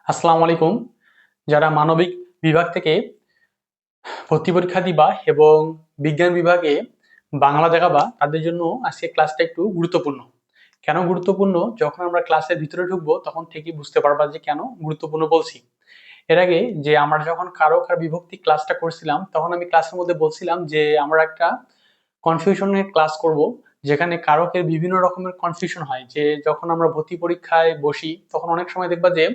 আসসালামু আলাইকুম। যারা মানবিক বিভাগ থেকে ভর্তি পরীক্ষা দিবা এবং বিজ্ঞান বিভাগে বাংলা দেখাবা তাদের জন্য আজকে ক্লাসটা একটু গুরুত্বপূর্ণ। কেন গুরুত্বপূর্ণ? যখন আমরা ক্লাসের ভিতরে ঢুকবো তখন ঠিকই বুঝতে পারবা যে কেন গুরুত্বপূর্ণ বলছি। এর আগে যে আমরা যখন কারক আর বিভক্তি ক্লাসটা করছিলাম তখন আমি ক্লাসের মধ্যে বলছিলাম যে আমরা একটা কনফিউশনের ক্লাস করব, যেখানে কারকের বিভিন্ন রকমের কনফিউশন হয়। যে যখন আমরা ভর্তি পরীক্ষায় বসি তখন অনেক সময় দেখবা যে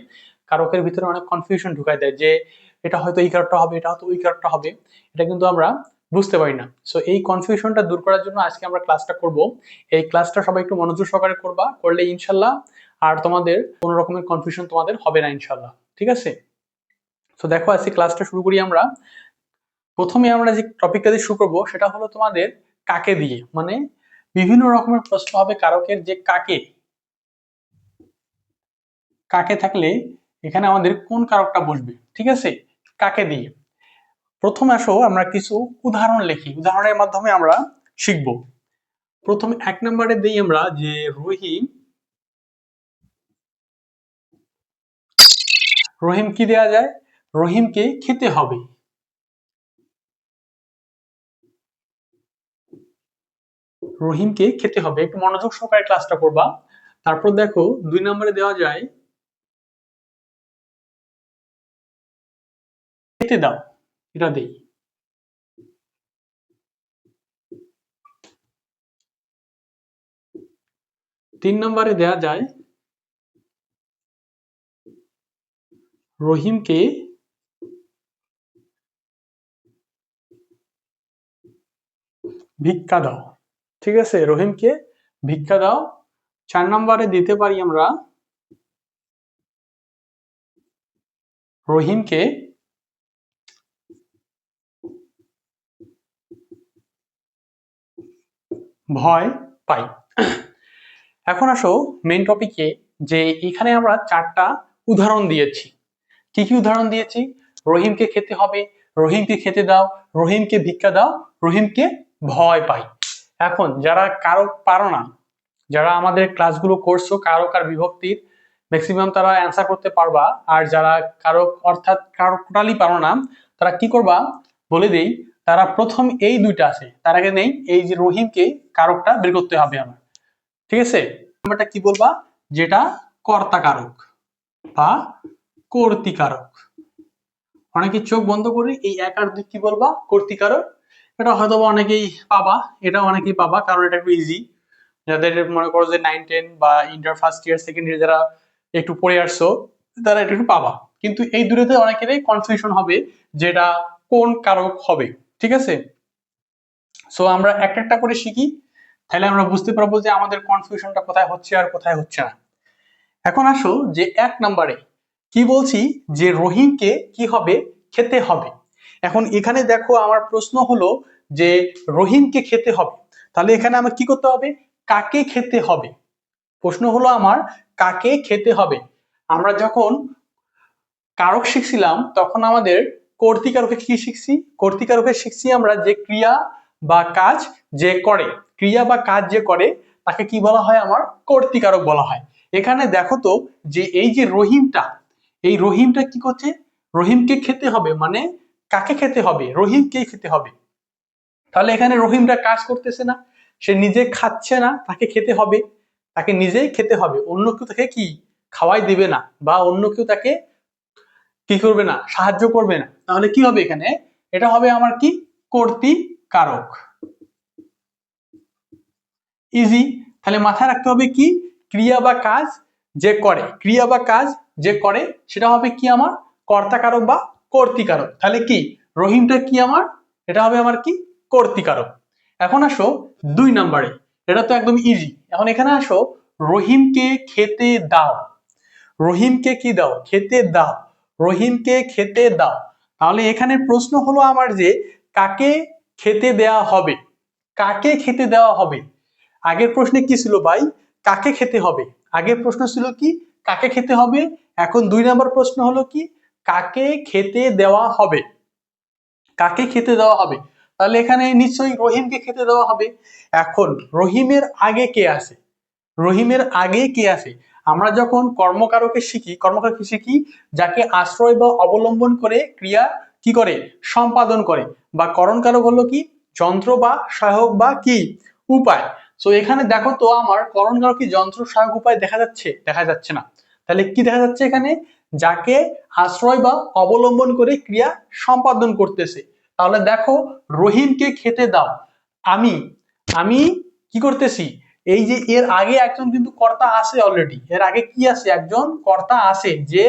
কারকের ভিতরে অনেক কনফিউশন ঢুকাই দেয়, যে এটা হয়তো এই কারকটা হবে, এটা হয়তো ওই কারকটা হবে, এটা কিন্তু আমরা বুঝতে পারি না। সো এই কনফিউশনটা দূর করার জন্য আজকে আমরা ক্লাসটা করব। এই ক্লাসটা সবাই একটু মনোযোগ সহকারে করবা, করলে ইনশাল্লাহ আর তোমাদের কোনো রকমের কনফিউশন তোমাদের হবে না ইনশাল্লাহ। ঠিক আছে? তো দেখো আজকে ক্লাসটা শুরু করি আমরা। প্রথমে আমরা যে টপিকটা দিয়ে শুরু করবো সেটা হলো তোমাদের কাকে দিয়ে, মানে বিভিন্ন রকমের প্রশ্ন হবে কারকের, যে কাকে কাকে থাকলে এখানে আমাদের কোন কারকটা বসবে। ঠিক আছে? কাকে দিয়ে। প্রথমে আসো আমরা কিছু উদাহরণ লিখি, উদাহরণের মাধ্যমে আমরা শিখব। প্রথমে 1 নম্বরে দিই আমরা যে রহিম কি দেয়া যায়? রহিমকে খেতে হবে। রহিমকে খেতে হবে, একটু মনোযোগ সহকারে ক্লাসটা করবা। তারপর দেখো 2 নম্বরে দেওয়া যায় খেতে দাও, এটা দেই। 3 নম্বরে দেওয়া যায় রহিমকে ভিক্ষা দাও। ঠিক আছে? রহিমকে ভিক্ষা দাও। 4 নম্বরে দিতে পারি আমরা রহিমকে ভয় পাই। এখন আসো মেইন টপিকে, যে এখানে আমরা 4টা উদাহরণ দিয়েছি। কি কি উদাহরণ দিয়েছি? রহিমকে খেতে হবে, রহিমকে খেতে দাও, রহিমকে ভিক্ষা দাও, রহিমকে ভয় পাই। এখন যারা কারক পারো না, যারা আমাদের ক্লাসগুলো করছো কারক আর বিভক্তির, ম্যাক্সিমাম তারা অ্যান্সার করতে পারবা। আর যারা কারক অর্থাৎ কারক টোটালি পারো না, তারা কি করবা বলে দেই। তারা প্রথম এই দুইটা আছে তার আগে নেই, এই যে রহিমকে কারকটা বের করতে হবে আমার। ঠিক আছে? নাম্বারটা কি বলবা? যেটা কর্তা কারক বা কর্তৃকারক। অনেকে চোখ বন্ধ করে এই 1 আর 2 কি বলবা? কর্তৃকারক। এটা হয়তো অনেকেই পাবা, এটা অনেকেই পাবা কারণ এটা একটু ইজি। যাদের মনে করো যে 9-10 বা inter first year second year যারা একটু পড়ে আসছো তারা এটা একটু পাবা। কিন্তু এই দুটোতে অনেকেরই কনফিউশন হবে যেটা কোন কারক হবে। ঠিক আছে? সো আমরা একটা একটা করে শিখি, তাহলে আমরা বুঝতে পারবো যে আমাদের কনফিউশনটা কোথায় হচ্ছে আর কোথায় হচ্ছে না। এখন আসো যে 1 নম্বরে কি বলছি, যে রহিমকে কি হবে? খেতে হবে। এখন এখানে দেখো আমার প্রশ্ন হলো যে রহিমকে খেতে হবে, তাহলে এখানে আমার কি করতে হবে? কাকে খেতে হবে। প্রশ্ন হলো আমার কাকে খেতে হবে। আমরা যখন কারক শিখছিলাম তখন আমাদের কর্তৃকারকে কি শিখছি? কর্তৃকারকে শিখছি আমরা যে ক্রিয়া বা কাজ যে করে, ক্রিয়া বা কাজ যে করে তাকে কি বলা হয়? আমার কর্তৃকারক বলা হয়। এখানে দেখো তো যে এই যে রহিমটা, এই রহিমটা কি করছে? রহিমকে খেতে হবে, মানে কাকে খেতে হবে? রহিমকে খেতে হবে। তাহলে এখানে রহিমটা কাজ করতেছে না, সে নিজে খাচ্ছে না, তাকে খেতে হবে। তাকে নিজেই খেতে হবে, অন্য কেউ তাকে কি খাওয়াই দিবে না, বা অন্য কেউ তাকে কি করবে না, সাহায্য করবে না। তাহলে কি হবে এখানে? এটা হবে আমার কি? কর্তৃকারক। ইজি। তাহলে মাথায় রাখতে হবে কি? ক্রিয়া বা কাজ যে করে, ক্রিয়া বা কাজ যে করে সেটা হবে কি আমার? কর্তাকারক বা কর্তৃকারক। তাহলে কি রহিমটা কি আমার? এটা হবে আমার কি? কর্তৃকারক। এখন আসো 2 নম্বরে, এটা তো একদম ইজি। এখন এখানে আসো রহিমকে খেতে দাও। রহিমকে কি দাও? খেতে দাও। রহিমকে খেতে দাও। তাহলে এখানে প্রশ্ন হলো আমার যে কাকে খেতে দেওয়া হবে? কাকে খেতে দেওয়া হবে? আগের প্রশ্নে কি ছিল ভাই? কাকে খেতে হবে। আগের প্রশ্ন ছিল কি? কাকে খেতে হবে। এখন 2 নম্বর প্রশ্ন হলো কি? কাকে খেতে দেওয়া হবে। কাকে খেতে দেওয়া হবে? তাহলে এখানে নিশ্চয়ই রহিমকে খেতে দেওয়া হবে। এখন রহিমের আগে কে আছে? রহিমের আগে কে আছে? আমরা যখন কর্মকারকে শিখি যাকে আশ্রয় বা অবলম্বন করে ক্রিয়া কি করে সম্পাদন করে, বা করণকারক হলো কি যন্ত্র বা সহায়ক বা কি উপায়। তো এখানে দেখো তো আমার করণকারক কি যন্ত্র সহায়ক উপায় দেখা যাচ্ছে? দেখা যাচ্ছে না। তাহলে কি দেখা যাচ্ছে এখানে? যাকে আশ্রয় বা অবলম্বন করে ক্রিয়া সম্পাদন করতেছে। তাহলে দেখো, রহিমকে খেতে দাও, আমি আমি কি করতেছি, এই যে এর আগে একজন কিন্তু কর্তা আছে অলরেডি, এর আগে কি আছে, একজন কর্তা আছে যে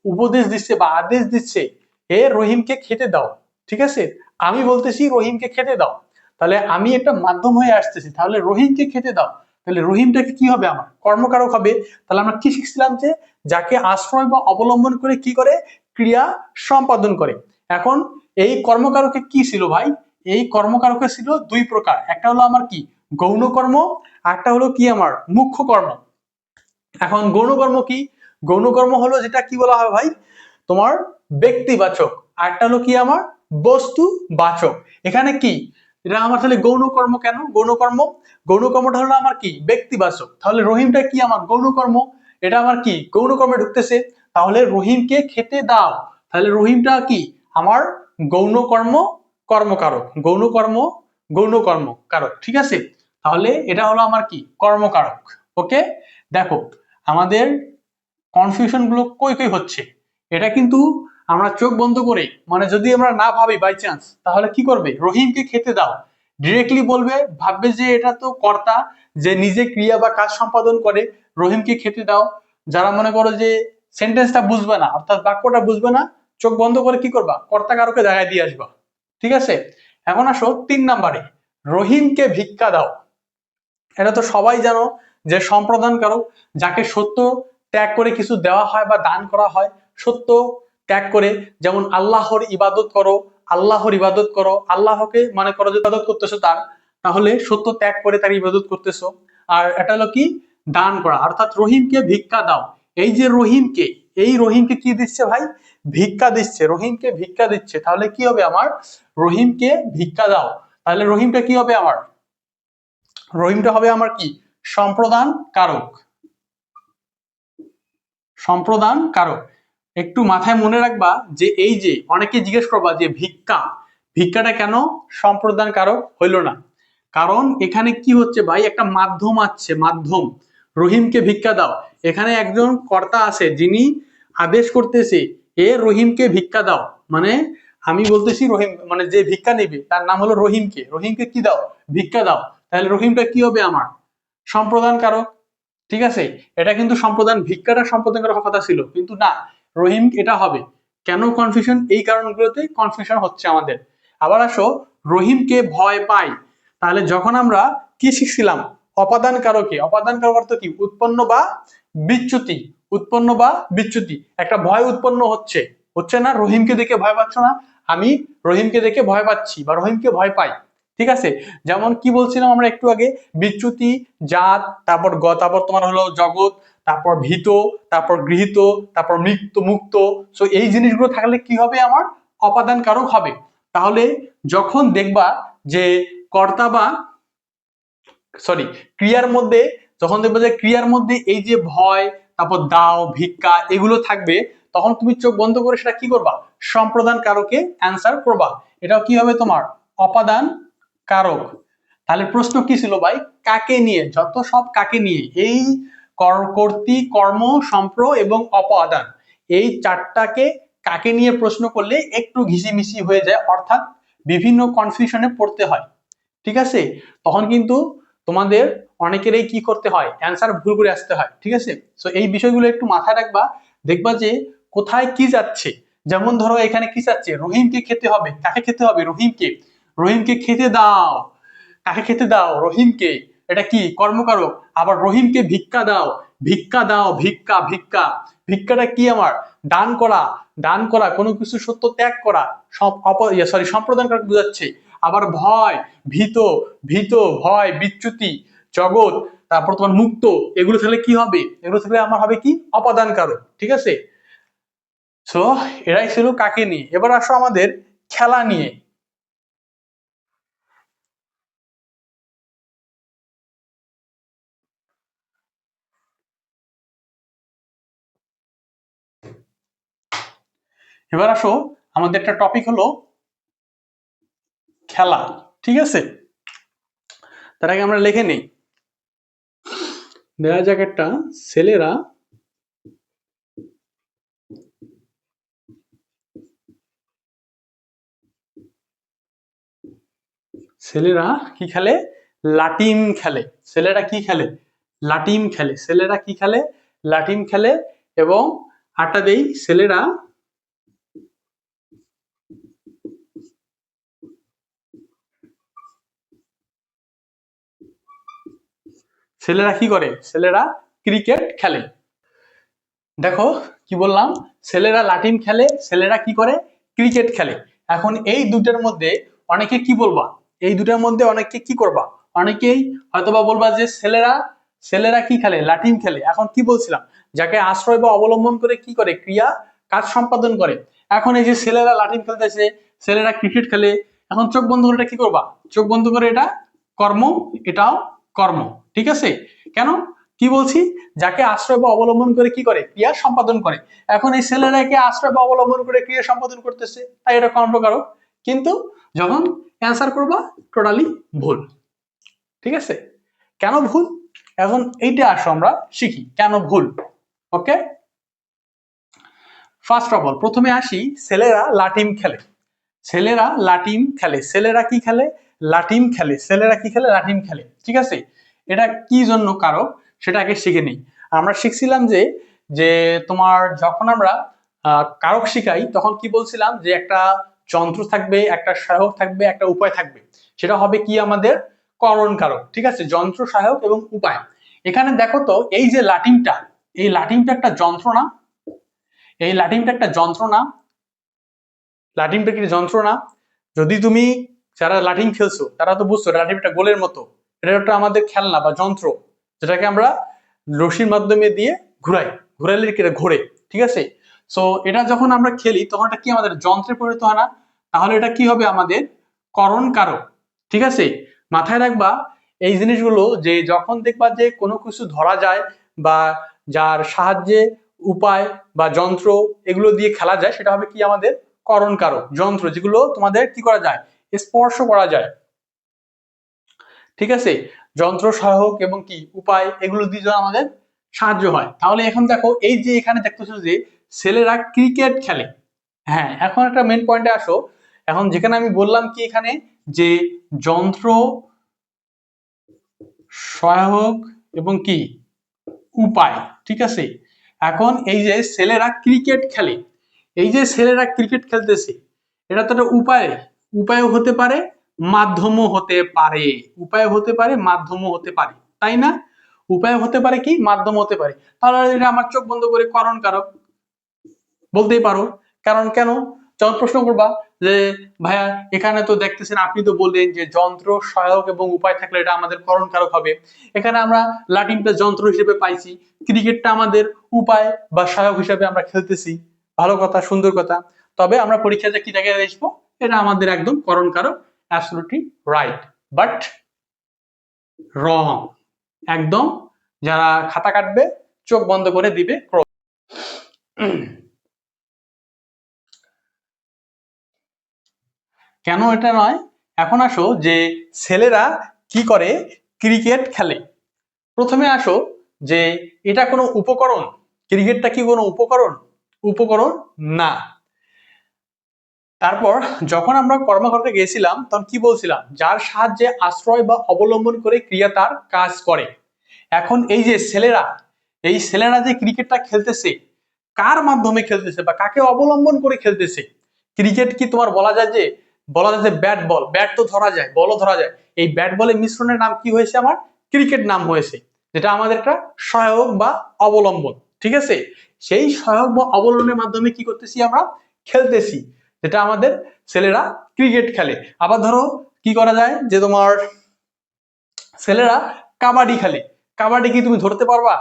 উপদেশ দিচ্ছে বা আদেশ দিচ্ছে, এ রহিমকে খেতে দাও। ঠিক আছে, আমি বলতেছি রহিমকে খেতে দাও, তাহলে আমি একটা মাধ্যম হয়ে আসতেছি, তাহলে রহিমকে খেতে দাও, তাহলে রহিমটাকে কি হবে, আমার কর্মকারক হবে। তাহলে আমরা কি শিখছিলাম, যে যাকে আশ্রয় বা অবলম্বন করে কি করে ক্রিয়া সম্পাদন করে। এখন এই কর্মকারকে কি ছিল ভাই? এই কর্মকারকে ছিল দুই প্রকার, একটা হলো আমার কি গৌণ কর্ম, একটা হলো কি আমার মুখ্য কর্ম। এখন গৌণ কর্ম কি? গৌণ কর্ম হলো যেটা কি বলা হয় ভাই, তোমার ব্যক্তিবাচক, আরটা হলো কি আমার বস্তুবাচক। এখানে কি এটা আমার তাহলে গৌণ কর্ম কেন? গৌণ কর্মটা হলো আমার কি ব্যক্তিবাচক, তাহলে রহিমটা কি আমার গৌণ কর্ম, এটা আমার কি গৌণ কর্মে ঢুকতেছে। তাহলে রহিমকে খেতে দাও, তাহলে রহিমটা কি আমার গৌণ কর্ম কর্মকারক, গৌণ কর্ম কারক। ঠিক আছে, তাহলে এটা হলো আমার কি কর্মকারক। ওকে, দেখো আমাদের কনফিউশন গুলো কই কই হচ্ছে, এটা কিন্তু আমরা চোখ বন্ধ করে, মানে যদি আমরা না ভাবি বাই চান্স, তাহলে কি করবে, রহিমকে খেতে দাও ডিরেক্টলি বলবে, ভাববে যে এটা তো কর্তা, যে নিজে ক্রিয়া বা কাজ সম্পাদন করে, রহিমকে খেতে দাও। যারা মনে করো যে সেন্টেন্সটা বুঝবে না, অর্থাৎ বাক্যটা বুঝবে না, চোখ বন্ধ করে কি করবা, কর্তা কারকে জায়গায় দিয়ে আসবা। ঠিক আছে, এখন আসো 3 নম্বরে, রহিমকে ভিক্ষা দাও। এটা তো সবাই জানো যে সম্প্রদানকারক, যাকে সত্য ত্যাগ করে কিছু দেওয়া হয় বা দান করা হয়, সত্য ত্যাগ করে, যেমন আল্লাহর ইবাদত করো, আল্লাহকে মনে করো যে ইবাদত করতেছো তার, তাহলে সত্য ত্যাগ করে তার ইবাদত করতেছো। আর এটা হলো কি দান করা, অর্থাৎ রহিমকে ভিক্ষা দাও। এই যে রহিমকে, এই রহিমকে কি দিচ্ছে ভাই, ভিক্ষা দিচ্ছে, রহিমকে ভিক্ষা দিচ্ছে, তাহলে কি হবে আমার, রহিমকে ভিক্ষা দাও, তাহলে রহিমটা কি হবে আমার, রহিমটা হবে আমার কি সম্প্রদান কারক, সম্প্রদান কারক। একটু মাথায় মনে রাখবা যে এই যে অনেকে জিজ্ঞেস করবা যে ভিক্ষাটা কেন সম্প্রদান কারক হইল না, কারণ এখানে কি হচ্ছে ভাই, একটা মাধ্যম আছে, মাধ্যম, রহিমকে ভিক্ষা দাও, এখানে একজন কর্তা আছে যিনি আদেশ করতেছে, এ রহিমকে ভিক্ষা দাও, মানে আমি বলতেছি রহিম, মানে যে ভিক্ষা নেবে তার নাম হলো রহিমকে, রহিমকে কি দাও, ভিক্ষা দাও, তাহলে রহিমটা কি হবে আমার সম্প্রদান কারক। ঠিক আছে, এটা কিন্তু ভিক্ষাটা সম্প্রদান করার কথা ছিল, কিন্তু না, রহিম এটা হবে। কেন কনফিউশন, এই কারণগুলোতে কনফিউশন হচ্ছে আমাদের। আবার আসো, রহিমকে ভয় পাই, তাহলে যখন আমরা কি শিখছিলাম, অপাদান কারকে, অপাদান কারক অর্থ কি উৎপন্ন বা বিচ্যুতি, একটা ভয় উৎপন্ন হচ্ছে, হচ্ছে না, রহিমকে দেখে ভয় পাচ্ছ না, আমি রহিমকে দেখে ভয় পাচ্ছি বা রহিমকে ভয় পাই। ঠিক আছে, যেমন কি বলছিলাম আমরা একটু আগে, বিচ্যুতি, জাত, তারপর তোমার হলো জগৎ, তারপর ভীত, তারপর গৃহীত, তারপর মুক্ত। সো এই জিনিসগুলো থাকলে কি হবে, আমার অপাদান কারক হবে। তাহলে যখন দেখবা যে কর্তা বা সরি ক্রিয়ার মধ্যে, যখন দেখবে যে ক্রিয়ার মধ্যে এই যে ভয়, তারপর দাও, ভিক্ষা, এগুলো থাকবে, তখন তুমি চোখ বন্ধ করে সেটা কি করবা, সম্প্রদান কারকে অ্যান্সার করবা, এটাও কি হবে তোমার অপাদান কারক। তাহলে প্রশ্ন কি ছিল ভাই, কাকে নিয়ে, যত সব কাকে নিয়ে, এই কর্তৃ, কর্ম, সম্প্র এবং অপাদান, এই চারটাকে কাকে নিয়ে প্রশ্ন করলে একটু ঘিসিমিসি হয়ে যায়, অর্থাৎ বিভিন্ন কনফিউশনে পড়তে হয়। ঠিক আছে, তখন কিন্তু তোমাদের অনেকেরই কি করতে হয়, অ্যান্সার ভুল করে আসতে হয়। ঠিক আছে, তো এই বিষয়গুলো একটু মাথায় রাখবা, দেখবা যে কোথায় কি যাচ্ছে। যেমন ধরো এখানে কি যাচ্ছে, রহিমকে খেতে হবে, কাকে খেতে হবে, রহিমকে, রহিমকে খেতে দাও, কাকে খেতে দাও, রহিমকে, এটা কি কর্মকারক। আবার রহিমকে ভিক্ষা দাও, ভিক্ষা দাও, ভিক্ষা, ভিক্ষাটা কি আমার দান করা, কোনো কিছু সত্য ত্যাগ করা, সব সম্প্রদান কারক বোঝাচ্ছে। আবার ভয়, ভীত, ভয়, বিচ্যুতি, জগৎ, তারপর তোমার মুক্ত, এগুলো থাকলে কি হবে, এগুলো থাকলে আমার হবে কি অপাদান কারক। ঠিক আছে, সো এরাই ছিল কাকে নিয়ে। এবার আসো আমাদের খেলা নিয়ে। এবার আসো, আমাদের একটা টপিক হলো খেলা। ঠিক আছে, তার আগে আমরা লিখে নেই। দেওয়া যাক একটা, ছেলেরা ছেলেরা কি খেলে? লাটিম খেলে। ছেলেরা কি খেলে? লাটিম খেলে। ছেলেরা কি খেলে? লাটিম খেলে। এবং আটা দেই, ছেলেরা ছেলেরা কি করে? ছেলেরা ক্রিকেট খেলে। দেখো কি বললাম, ছেলেরা লাটিম খেলে, ছেলেরা কি করে? ক্রিকেট খেলে। এখন এই দুটার মধ্যে অনেকে কি বলবা? এই দুটার মধ্যে অনেকে কি করবা? অনেকেই হয়তোবা বলবা যে ছেলেরা ছেলেরা কি খেলে? লাটিম খেলে। এখন কি বলছিলাম? যাকে আশ্রয় বা অবলম্বন করে কি করে? ক্রিয়া কাজ সম্পাদন করে। এখন এই যে ছেলেরা লাটিম খেলতেছে, ছেলেরা ক্রিকেট খেলে, এখন চোখ বন্ধ করে এটা কি করবা? চোখ বন্ধ করে এটা কর্ম, এটাও কর্ম। ঠিক আছে? কেন কি বলছি? যাকে আশ্রয় বা অবলম্বন করে কি করে? ক্রিয়া সম্পাদন করে। এখন এই ছেলেরাকে আশ্রয় বা অবলম্বন করে ক্রিয়া সম্পাদন করতেছে, তাই এটা কর্মকারক। কিন্তু যখন অ্যান্সার করবা, টোটালি ভুল। ঠিক আছে? কেন ভুল? এখন এইটা আসো আমরা শিখি কেন ভুল। ওকে, ফার্স্ট অফ অল প্রথমে আসি, ছেলেরা লাটিম খেলে। ছেলেরা লাটিম খেলে। ছেলেরা কি খেলে? লাটিম খেলে। ছেলেরা কি খেলে? লাটিম খেলে। ঠিক আছে, এটা কি জন্য কারক সেটা আগে শিখে নিই। আমরা শিখছিলাম যে যে তোমার যখন আমরা কারক শিখাই তখন কি বলছিলাম যে একটা যন্ত্র থাকবে, একটা সহায়ক থাকবে, একটা উপায় থাকবে। সেটা হবে কি আমাদের করণ কারক। ঠিক আছে, যন্ত্র, সহায়ক এবং উপায়। এখানে দেখো তো, এই যে লাটিমটা, এই লাটিমটা একটা যন্ত্র না? এই লাটিমটা একটা যন্ত্র না? লাটিমটা কি যন্ত্র না? যদি তুমি, যারা লাটিম খেলছো তারা তো বুঝছো লাটিমটা গোলের মতো। এটা একটা আমাদের খেলনা বা যন্ত্র, যেটাকে আমরা রশির মাধ্যমে দিয়ে ঘুরাই, ঘুরাইলে এটা ঘোরে। ঠিক আছে, সো এটা যখন আমরা খেলি তখন এটা কি আমাদের যন্ত্রে পরিণত হয় না? তাহলে এটা কি হবে? আমাদের করণ কারক। ঠিক আছে, মাথায় রাখবা এই জিনিসগুলো, যে যখন দেখবা যে কোনো কিছু ধরা যায় বা যার সাহায্যে, উপায় বা যন্ত্র এগুলো দিয়ে খেলা যায়, সেটা হবে কি আমাদের করণ কারক। যন্ত্র যেগুলো তোমাদের কি করা যায়? স্পর্শ করা যায়। ঠিক আছে, যন্ত্র, সহায়ক এবং কি উপায়, এগুলো দিয়ে আমাদের সাহায্য হয়। তাহলে এখন দেখো, এই যে এখানে দেখতেছো যে ছেলেরা ক্রিকেট খেলে। হ্যাঁ, এখন একটা মেন পয়েন্টে আসো। এখন যেখানে আমি বললাম কি এখানে যে যন্ত্র, সহায়ক এবং কি উপায়। ঠিক আছে, এখন এই যে ছেলেরা ক্রিকেট খেলে, এই যে ছেলেরা ক্রিকেট খেলতেছে, এটা তো একটা উপায়। উপায় হতে পারে, মাধ্যমও হতে পারে। উপায় হতে পারে, মাধ্যমও হতে পারে, তাই না? উপায় হতে পারে কি, মাধ্যম হতে পারে। তাহলে এটা আমার চোখ বন্ধ করে করণ কারক বলতেই পারো। কারণ কেন? যখন প্রশ্ন করবা যে ভাইয়া এখানে তো দেখতেছেন, আপনি তো বললেন যে যন্ত্র, সহায়ক এবং উপায় থাকলে এটা আমাদের করণ কারক হবে। এখানে আমরা লাটিমটা যন্ত্র হিসেবে পাইছি, ক্রিকেটটা আমাদের উপায় বা সহায়ক হিসেবে আমরা খেলতেছি। ভালো কথা, সুন্দর কথা। তবে আমরা পরীক্ষাতে কি জায়গায় আসবো? এটা আমাদের একদম করণ কারক। অ্যাবসলিউটলি রাইট, বাট রং। একদম, যারা খাতা কাটবে চোখ বন্ধ করে দিবে। কেন এটা নয়? এখন আসো যে ছেলেরা কি করে? ক্রিকেট খেলে। প্রথমে আসো যে এটা কোনো উপকরণ? ক্রিকেটটা কি কোনো উপকরণ? উপকরণ না। তারপর যখন আমরা কর্মক্ষেত্রে গেছিলাম তখন কি বলছিলাম? যার সাহায্যে, আশ্রয় বা অবলম্বন করে ক্রিয়া তার কাজ করে। এখন এই যে ছেলেরা, এই ছেলেরা যে ক্রিকেটটা খেলতেছে, কার মাধ্যমে খেলতেছে বা কাকে অবলম্বন করে খেলতেছে? ক্রিকেট কি তোমার বলা যায় যে ব্যাট বল, ব্যাট তো ধরা যায়, বলও ধরা যায়। এই ব্যাট বলের মিশ্রণের নাম কি হয়েছে? আমার ক্রিকেট নাম হয়েছে, যেটা আমাদের একটা সহায়ক বা অবলম্বন। ঠিক আছে, সেই সহায়ক বা অবলম্বনের মাধ্যমে কি করতেছি? আমরা খেলতেছি, যেটা আমাদের ছেলেরা ক্রিকেট খেলে। আবার ধরো কি করা যায় যে তোমার ছেলেরা কাবাডি খেলে। কাবাডি কি তুমি ধরতে পারবা?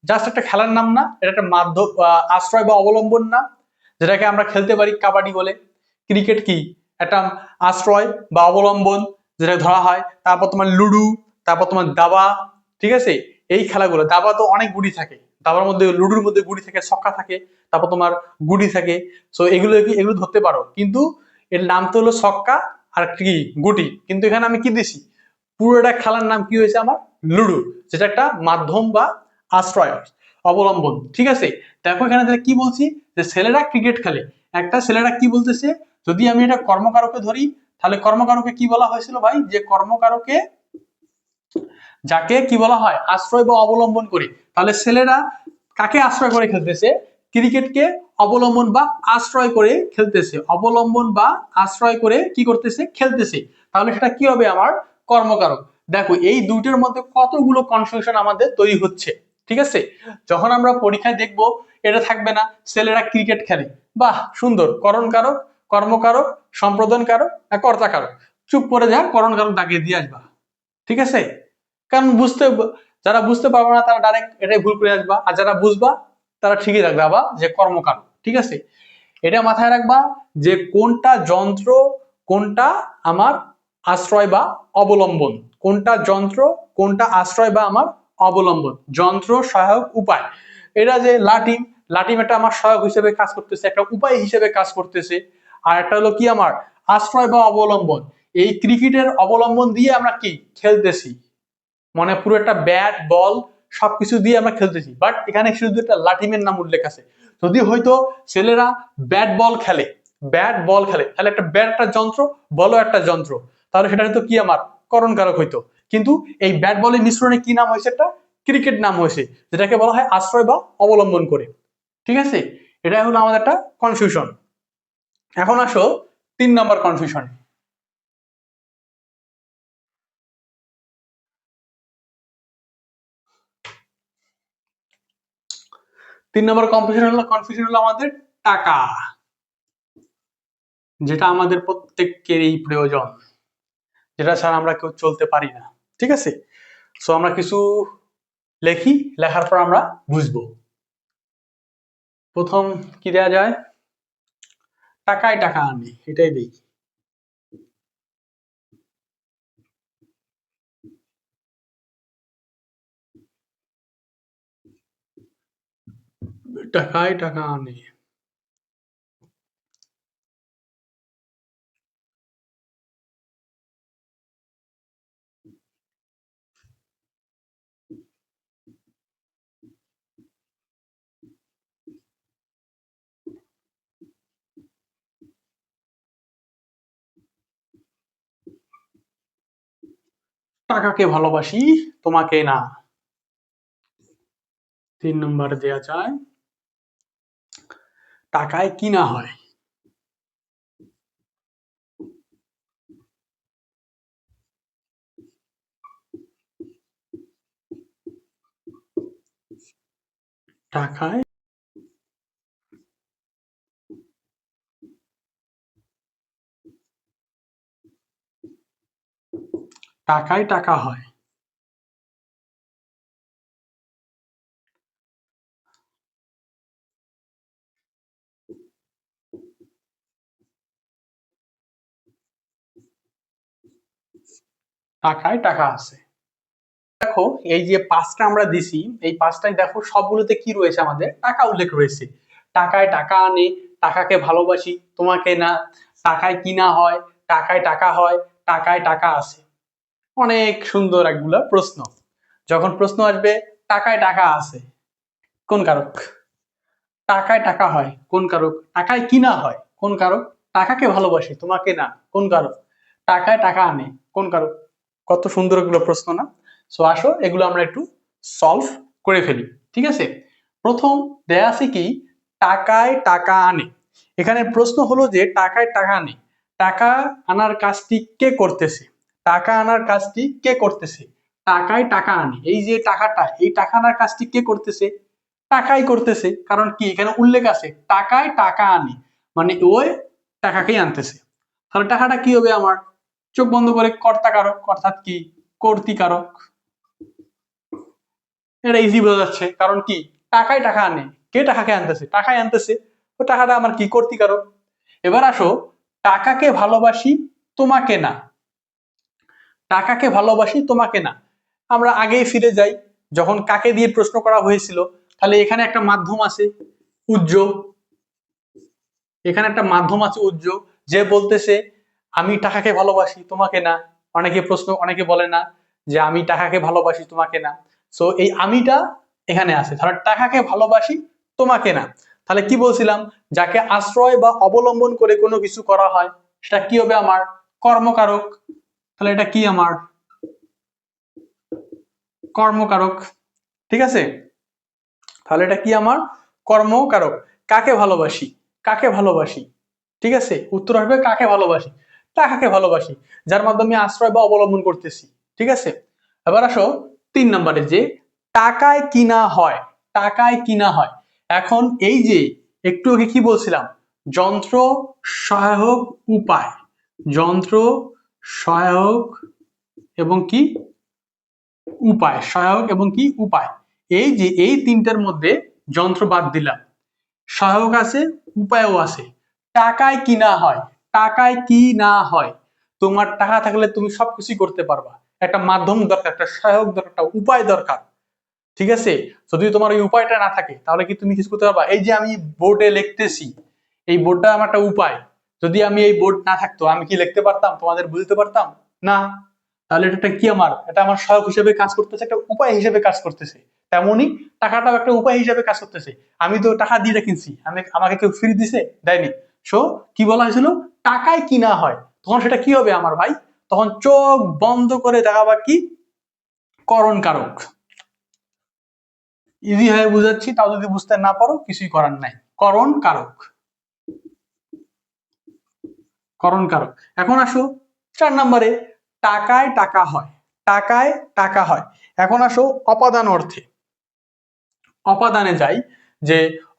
জাস্ট একটা খেলার নাম না? এটা একটা মাধ্যম, আশ্রয় বা অবলম্বন না, যেটাকে আমরা খেলতে পারি কাবাডি বলে। ক্রিকেট কি একটা আশ্রয় বা অবলম্বন, যেটা ধরা হয়। তারপর তোমার লুডু, তারপর তোমার দাবা। ঠিক আছে, এই খেলাগুলো, দাবা তো অনেক গুটি থাকে, তারপর মধ্যে লুডোর মধ্যে গুড়ি থাকে, ছক্কা থাকে, তারপর তোমার গুড়ি থাকে। সো এগুলো ধরতে পারো, কিন্তু এর নাম তো হলো ছক্কা আর কি গুটি, কিন্তু এখানে আমি কি দিছি, পুরোটা খেলার নাম কি হয়েছে আমার, লুডো, যেটা একটা মাধ্যম বা আশ্রয় অবলম্বন। ঠিক আছে, দেখো এখানে কি বলছি, যে ছেলেরা ক্রিকেট খেলে, একটা ছেলেরা কি বলতেছে, যদি আমি এটা কর্মকারকে ধরি, তাহলে কর্মকারকে কি বলা হয়েছিল ভাই, যে কর্মকারকে যাকে কি বলা হয়, আশ্রয় বা অবলম্বন করে। তাহলে ছেলেরা কাকে আশ্রয় করে খেলতেছে, ক্রিকেটকে অবলম্বন বা আশ্রয় করে খেলতেছে, অবলম্বন বা আশ্রয় করে কি করতেছে, খেলতেছে। তাহলে সেটা কি হবে আমার, কর্মকারক। দেখো এই দুইটার মধ্যে কতগুলো কনফিউশন আমাদের তৈরি হচ্ছে। ঠিক আছে, যখন আমরা পরীক্ষায় দেখব এটা থাকবে না, ছেলেরা ক্রিকেট খেলে, বাহ সুন্দর, করণ কারক, কর্মকারক, সম্প্রদান কারক, কর্তা কারক, চুপ করে যা করণ কারক দাগিয়ে দিয়ে আসবা। ঠিক আছে, কারণ যারা বুঝতে পারবে না তারা ডাইরেক্ট এটাই ভুল করে আসবা, আর যারা বুঝবা তারা ঠিকই রাখবে আবার যে কর্মকার। ঠিক আছে, এটা মাথায় রাখবা যে কোনটা যন্ত্র, কোনটা আমার আশ্রয় বা অবলম্বন, কোনটা যন্ত্র, কোনটা আশ্রয় বা আমার অবলম্বন, যন্ত্র সহায়ক উপায়। এটা যে লাটিম, লাটিম একটা আমার সহায়ক হিসেবে কাজ করতেছে, একটা উপায় হিসেবে কাজ করতেছে। আর একটা হলো কি আমার আশ্রয় বা অবলম্বন, এই ক্রিকেটের অবলম্বন দিয়ে আমরা কি খেলতেছি, মানে পুরো একটা ব্যাট বল সবকিছু দিয়ে আমরা খেলতেছি, বাট এখানে শুধু একটা লাঠিমের নাম উল্লেখ আছে। যদি হয়তো ছেলেরা ব্যাট বল খেলে, ব্যাট বল খেলে, তাহলে একটা ব্যাট একটা যন্ত্র, বলও একটা যন্ত্র, তাহলে সেটা হয়তো কি আমার করণ কারক হইতো। কিন্তু এই ব্যাট বলের মিশ্রণে কি নাম হয়েছে, একটা ক্রিকেট নাম হয়েছে, যেটাকে বলা হয় আশ্রয় বা অবলম্বন করে। ঠিক আছে, এটা হলো আমাদের একটা কনফিউশন। এখন আসো 3 নম্বর কনফিউশন। 3 নম্বর কনফিউশন হলো আমাদের টাকা, যেটা আমাদের প্রত্যেকেরই প্রয়োজন, যেটা ছাড়া আমরা কেউ চলতে পারি না। ঠিক আছে, সো আমরা কিছু লেখি, লেখার পর আমরা বুঝবো। প্রথম কি দেয়া যায়, টাকায় টাকা আনি, এটাই দেই। টাকায় টাকা আনি, টাকাকে ভালোবাসি তোমাকে না। 3 নম্বর দেয়া যায়, টাকায় কিনা হয়, টাকায় টাকায় টাকা হয়। টাকায় টাকা আছে। দেখো এই যে 5টা আমরা দিছি, এই 5টাই দেখো সবগুলোতে কি রয়েছে, আমাদের টাকা উল্লেখ রয়েছে। টাকায় টাকা আনে, টাকাকে ভালোবাসি তোমাকে না, টাকায় কিনা হয়, টাকায় টাকা হয়, টাকায় টাকা আছে। অনেক সুন্দর একগুলা প্রশ্ন। যখন প্রশ্ন আসবে টাকায় টাকা আছে, কোন কারক, টাকায় টাকা হয় কোন কারক, টাকায় কিনা হয় কোন কারক, টাকাকে ভালোবাসি তোমাকে না কোন কারক, টাকায় টাকা আনে কোন কারক। কত সুন্দর এগুলো প্রশ্ন না? সো আসো এগুলো আমরা একটু সলভ করে ফেলি। ঠিক আছে, প্রথম দেয়া আছে কি, টাকায় টাকা আনে। এখানে প্রশ্ন হলো যে টাকায় টাকা আনে, টাকা আনার কাজটি কে করতেছে, টাকা আনার কাজটি কে করতেছে, টাকায় টাকা আনে, এই যে টাকাটা, এই টাকা আনার কাজটি কে করতেছে, টাকাই করতেছে। কারণ কি এখানে উল্লেখ আছে টাকায় টাকা আনে, মানে ওই টাকাকেই আনতেছে। তাহলে টাকাটা কি হবে আমার, চোখ বন্ধ করে কর্তা কারক, অর্থাৎ কি কর্তৃকারক। এটা ইজি বোঝা যাচ্ছে, কারণ কি টাকায় টাকা আনে, কে টাকাকে আনতেছে, টাকাই আনতেছে, তো টাকাটা আমার কি কর্তৃকারক। এবার আসো, টাকাকে ভালোবাসি তোমাকে না, টাকাকে ভালোবাসি তোমাকে না। আমরা আগেই ফিরে যাই, যখন কাকে দিয়ে প্রশ্ন করা হয়েছিল, তাহলে এখানে একটা মাধ্যম আছে উজ্জ, এখানে একটা মাধ্যম আছে উজ্জ, যে বলতেছে আমি টাকাকে ভালোবাসি তোমাকে না। অনেকে বলে না যে আমি টাকাকে ভালোবাসি তোমাকে না। সো এই আমিটা এখানে আছে, তাহলে টাকাকে ভালোবাসি তোমাকে না। তাহলে কি বলছিলাম, যাকে আশ্রয় বা অবলম্বন করে কোনো কিছু করা হয় সেটা কি হবে আমার কর্মকারক। তাহলে এটা কি আমার কর্মকারক, ঠিক আছে। তাহলে এটা কি আমার কর্মকারক। কাকে ভালোবাসি, কাকে ভালোবাসি, ঠিক আছে, উত্তর আসবে কাকে ভালোবাসি, টাকাকে ভালোবাসি, যার মাধ্যমে আশ্রয় বা অবলম্বন করতেছি, ঠিক আছে। এবার আসো 3 নম্বরে, যে টাকায় কিনা হয়, টাকায় কিনা হয়। এখন এই যে একটু আগে কি বলছিলাম, যন্ত্র সহায়ক উপায়, যন্ত্র সহায়ক এবং কি উপায়, সহায়ক এবং কি উপায়। এই যে এই তিনটার মধ্যে যন্ত্র বাদ দিলাম, সহায়ক আছে উপায়ও আছে। টাকায় কিনা হয়, টাকায় কি না হয়, তোমার টাকা থাকলে তুমি সবকিছু করতে পারবা। একটা মাধ্যম দরকার, একটা সহায়ক দরকার, একটা উপায় দরকার, ঠিক আছে। যদি তোমার ওই উপায়টা না থাকে তাহলে কি তুমি কিছু করতে পারবা? এই যে আমি বোর্ডে লিখতেছি, এই বোর্ডটা আমার একটা উপায়। যদি আমি এই বোর্ড না থাকতো আমি কি লিখতে পারতাম, তোমাদের বুঝতে পারতাম না। তাহলে এটা কি আমার, এটা আমার সহায়ক হিসেবে কাজ করতেছে, একটা উপায় হিসেবে কাজ করতেছে। তেমনি টাকাটাও একটা উপায় হিসেবে কাজ করতেছে। আমি তো টাকা দিয়ে কিনছি, আমাকে কেউ ফ্রি দিছে, দেয়নি। সো কি বলা হয়েছিল, টাকায় কিনা হয়, তখন সেটা কি হবে আমার ভাই, তখন চোখ বন্ধ করে দেখাবা কি করণ কারক। ইজি হয়ে বুঝাচ্ছি, তাও যদি বুঝতে না পারো কিছুই করার নাই। করণ কারক, করণ কারক। এখন আসো 4 নম্বরে, টাকায় টাকা হয়, টাকায় টাকা হয়। এখন আসো অপাদান অর্থে, অপাদানে যাই, যে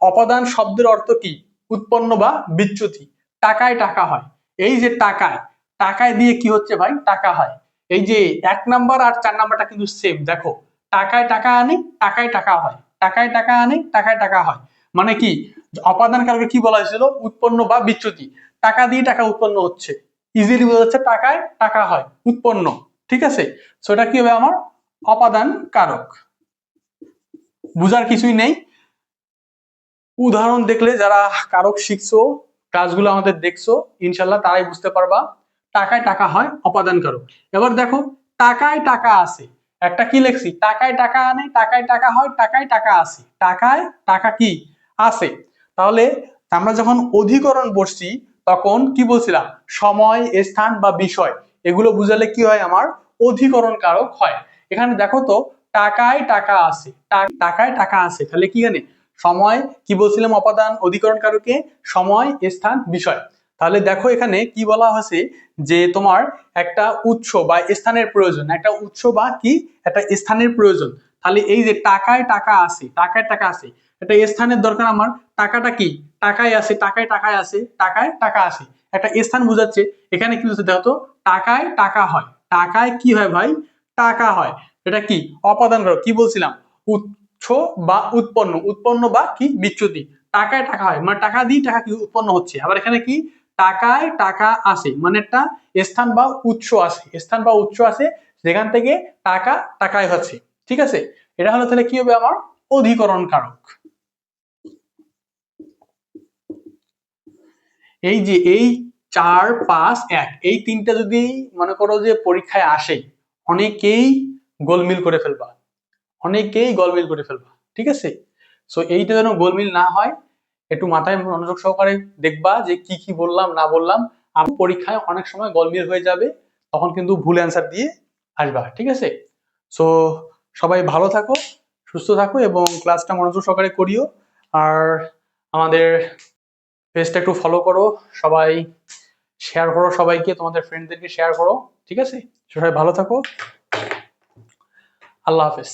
অপাদান শব্দের অর্থ কি, উৎপন্ন বা বিচ্যুতি। টাকায় টাকা হয়, এই যে টাকায়, টাকায় দিয়ে কি হচ্ছে ভাই, টাকা হয়। এই যে 1 নাম্বার আর 4 নাম্বারটা কিন্তু সেম, দেখো টাকায় টাকা আনি টাকায় টাকা হয়, টাকায় টাকা আনি টাকায় টাকা হয়। মানে কি, অপাদান কারকে কি বলা হয়েছিল, উৎপন্ন বা বিচ্যুতি। টাকা দিয়ে টাকা উৎপন্ন হচ্ছে, ইজিলি বোঝা যাচ্ছে টাকায় টাকা হয়, উৎপন্ন, ঠিক আছে। সো এটা কি হবে আমার অপাদান কারক। বুঝার কিছুই নেই, উদাহরণ দেখলে যারা কারক শিখছো, কাজগুলো আমাদের দেখছো, ইনশাল্লাহ তারাই বুঝতে পারবা টাকায় টাকা হয় অপাদান কারক। এবার দেখো টাকায় টাকা আছে, একটা কি লিখছি, টাকায় টাকা আনে টাকায় টাকা হয়, টাকায় টাকা আছে, টাকায় টাকা কি আছে। তাহলে আমরা যখন অধিকরণ বসছি তখন কি বলছিলাম, সময় স্থান বা বিষয় এগুলো বুঝালে কি হয় আমার অধিকরণ কারক হয়। এখানে দেখো তো টাকায় টাকা আছে, টাকায় টাকা আছে, তাহলে কি জানে সময় কি বলছিলাম, অপাদান অধিকরণ কারকে সময় স্থান বিষয়। তাহলে দেখো এখানে কি বলা হয়েছে, যে তোমার একটা উৎস বা স্থানের প্রয়োজন, একটা উৎস বা কি একটা স্থানের প্রয়োজন। তাহলে এই যে টাকায় টাকা আছে, টাকায় টাকা আছে, একটা স্থানের দরকার আমার, টাকাটা কি টাকায় আছে, টাকায় টাকায় আছে, টাকায় টাকা আছে, একটা স্থান বুঝাচ্ছে। এখানে কি হচ্ছে দেখো তো, টাকায় টাকা হয়, টাকায় কি হয় ভাই, টাকা হয়। এটা কি অপাদান কারক, কি বলছিলাম, উৎস বা উৎপন্ন, উৎপন্ন বা কি বিচ্যুতি। টাকায় টাকা হয় মানে টাকা দিয়ে টাকা কি উৎপন্ন হচ্ছে। আবার এখানে কি টাকায় টাকা আসে মানে একটা স্থান বা উৎস আছে, স্থান বা উৎস আছে যেখান থেকে টাকা টাকায় হচ্ছে, ঠিক আছে। এটা হলো তাহলে কি হবে আমার অধিকরণ কারক। এই যে এই 4 5 1 এই তিনটা যদি মনে করো যে পরীক্ষায় আসে, অনেকেই গোলমিল করে ফেলবা, অনেকেই গোলমিল করে ফেলবা, ঠিক আছে। সো এইটা যেন গোলমিল না হয়, একটু মাথায় মনোযোগ সহকারে দেখবা যে কি কি বললাম না বললাম। আমার পরীক্ষায় অনেক সময় গোলমিল হয়ে যাবে, তখন কিন্তু ভুল অ্যান্সার দিয়ে আসবা, ঠিক আছে। সো সবাই ভালো থাকো, সুস্থ থাকো এবং ক্লাসটা মনোযোগ সহকারে করিও। আর আমাদের পেজটা একটু ফলো করো, সবাই শেয়ার করো, সবাইকে তোমাদের ফ্রেন্ডদেরকে শেয়ার করো, ঠিক আছে। সবাই ভালো থাকো, আল্লাহ হাফেজ।